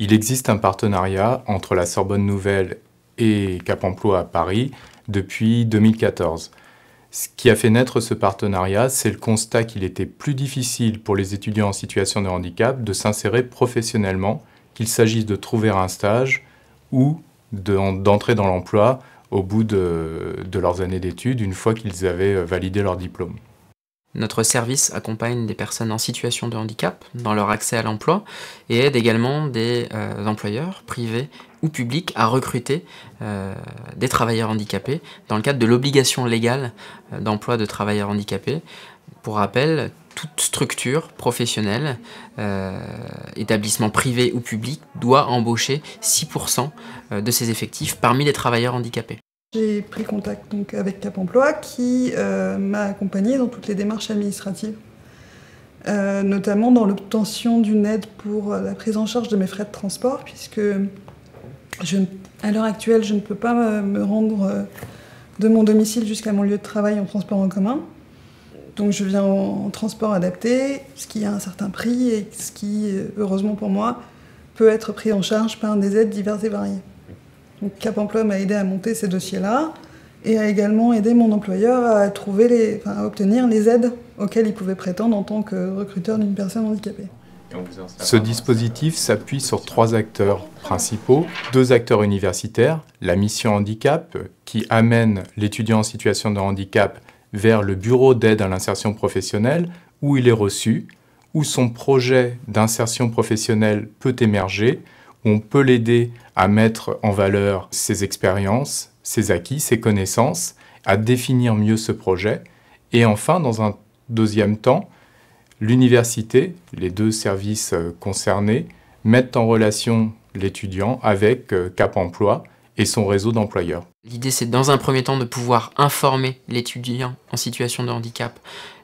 Il existe un partenariat entre la Sorbonne Nouvelle et Cap Emploi à Paris depuis 2014. Ce qui a fait naître ce partenariat, c'est le constat qu'il était plus difficile pour les étudiants en situation de handicap de s'insérer professionnellement, qu'il s'agisse de trouver un stage ou d'entrer dans l'emploi au bout de leurs années d'études, une fois qu'ils avaient validé leur diplôme. Notre service accompagne des personnes en situation de handicap dans leur accès à l'emploi et aide également des employeurs privés ou publics à recruter des travailleurs handicapés dans le cadre de l'obligation légale d'emploi de travailleurs handicapés. Pour rappel, toute structure professionnelle, établissement privé ou public, doit embaucher 6% de ses effectifs parmi les travailleurs handicapés. J'ai pris contact donc, avec Cap Emploi qui m'a accompagnée dans toutes les démarches administratives, notamment dans l'obtention d'une aide pour la prise en charge de mes frais de transport, puisque à l'heure actuelle, je ne peux pas me rendre de mon domicile jusqu'à mon lieu de travail en transport en commun. Donc je viens en transport adapté, ce qui a un certain prix et ce qui, heureusement pour moi, peut être pris en charge par des aides diverses et variées. Donc Cap Emploi m'a aidé à monter ces dossiers-là et a également aidé mon employeur à obtenir les aides auxquelles il pouvait prétendre en tant que recruteur d'une personne handicapée. Ce dispositif s'appuie sur 3 acteurs principaux, 2 acteurs universitaires, la mission handicap qui amène l'étudiant en situation de handicap vers le bureau d'aide à l'insertion professionnelle où il est reçu, où son projet d'insertion professionnelle peut émerger, où on peut l'aider à mettre en valeur ses expériences, ses acquis, ses connaissances, à définir mieux ce projet. Et enfin, dans un deuxième temps, l'université, les 2 services concernés, mettent en relation l'étudiant avec Cap Emploi et son réseau d'employeurs. L'idée, c'est dans un premier temps de pouvoir informer l'étudiant en situation de handicap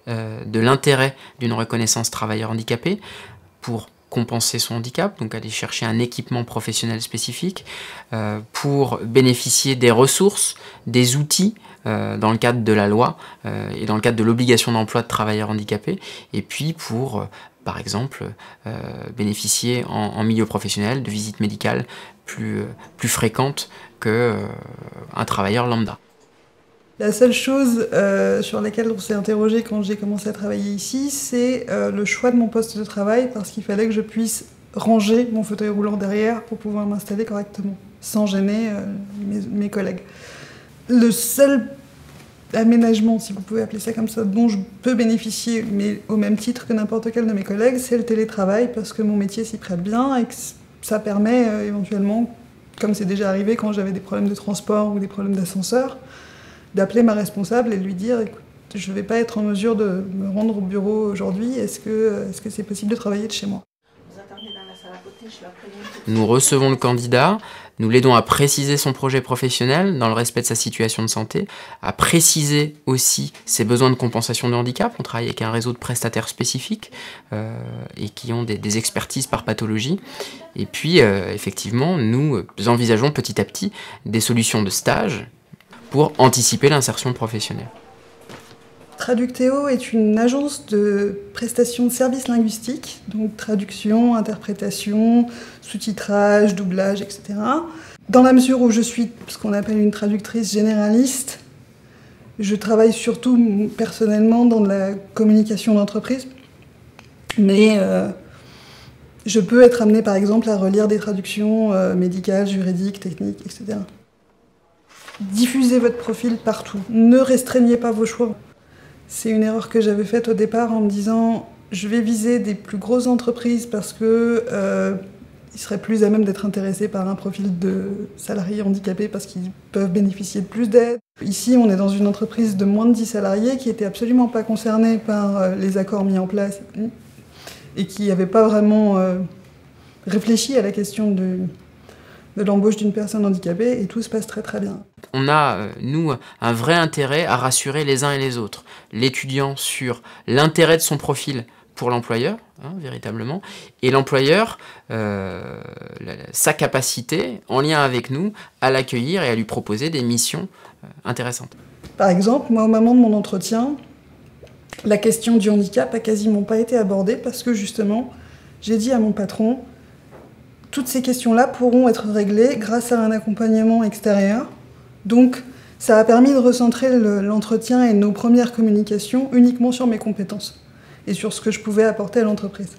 de l'intérêt d'une reconnaissance travailleur handicapé pour compenser son handicap, donc aller chercher un équipement professionnel spécifique, pour bénéficier des ressources, des outils dans le cadre de la loi et dans le cadre de l'obligation d'emploi de travailleurs handicapés, et puis pour, par exemple, bénéficier en milieu professionnel de visites médicales plus fréquentes qu'un travailleur lambda. La seule chose sur laquelle on s'est interrogé quand j'ai commencé à travailler ici, c'est le choix de mon poste de travail, parce qu'il fallait que je puisse ranger mon fauteuil roulant derrière pour pouvoir m'installer correctement, sans gêner mes collègues. Le seul aménagement, si vous pouvez appeler ça comme ça, dont je peux bénéficier, mais au même titre que n'importe quel de mes collègues, c'est le télétravail, parce que mon métier s'y prête bien et que ça permet éventuellement, comme c'est déjà arrivé quand j'avais des problèmes de transport ou des problèmes d'ascenseur, d'appeler ma responsable et de lui dire « Écoute, je ne vais pas être en mesure de me rendre au bureau aujourd'hui, est-ce que c'est possible de travailler de chez moi ?» Nous recevons le candidat, nous l'aidons à préciser son projet professionnel dans le respect de sa situation de santé, à préciser aussi ses besoins de compensation de handicap. On travaille avec un réseau de prestataires spécifiques et qui ont des expertises par pathologie. Et puis, effectivement, nous envisageons petit à petit des solutions de stage pour anticiper l'insertion professionnelle. Traducteo est une agence de prestation de services linguistiques, donc traduction, interprétation, sous-titrage, doublage, etc. Dans la mesure où je suis ce qu'on appelle une traductrice généraliste, je travaille surtout personnellement dans de la communication d'entreprise, mais je peux être amenée par exemple à relire des traductions médicales, juridiques, techniques, etc. Diffusez votre profil partout, ne restreignez pas vos choix. C'est une erreur que j'avais faite au départ en me disant je vais viser des plus grosses entreprises parce qu'ils seraient plus à même d'être intéressés par un profil de salariés handicapés parce qu'ils peuvent bénéficier de plus d'aide. Ici, on est dans une entreprise de moins de 10 salariés qui n'était absolument pas concernée par les accords mis en place et qui n'avait pas vraiment réfléchi à la question de l'embauche d'une personne handicapée, et tout se passe très très bien. On a, nous, un vrai intérêt à rassurer les uns et les autres. L'étudiant sur l'intérêt de son profil pour l'employeur, véritablement, et l'employeur, sa capacité, en lien avec nous, à l'accueillir et à lui proposer des missions intéressantes. Par exemple, moi, au moment de mon entretien, la question du handicap a quasiment pas été abordée parce que, justement, j'ai dit à mon patron toutes ces questions-là pourront être réglées grâce à un accompagnement extérieur. Donc, ça a permis de recentrer l'entretien et nos premières communications uniquement sur mes compétences et sur ce que je pouvais apporter à l'entreprise.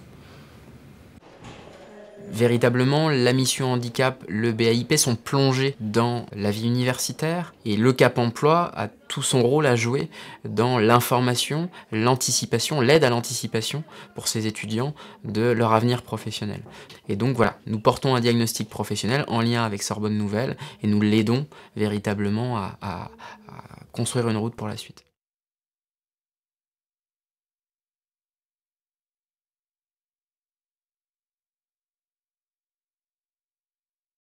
Véritablement, la mission handicap, le BAIP sont plongés dans la vie universitaire et le Cap Emploi a tout son rôle à jouer dans l'information, l'anticipation, l'aide à l'anticipation pour ces étudiants de leur avenir professionnel. Et donc voilà, nous portons un diagnostic professionnel en lien avec Sorbonne Nouvelle et nous l'aidons véritablement à construire une route pour la suite.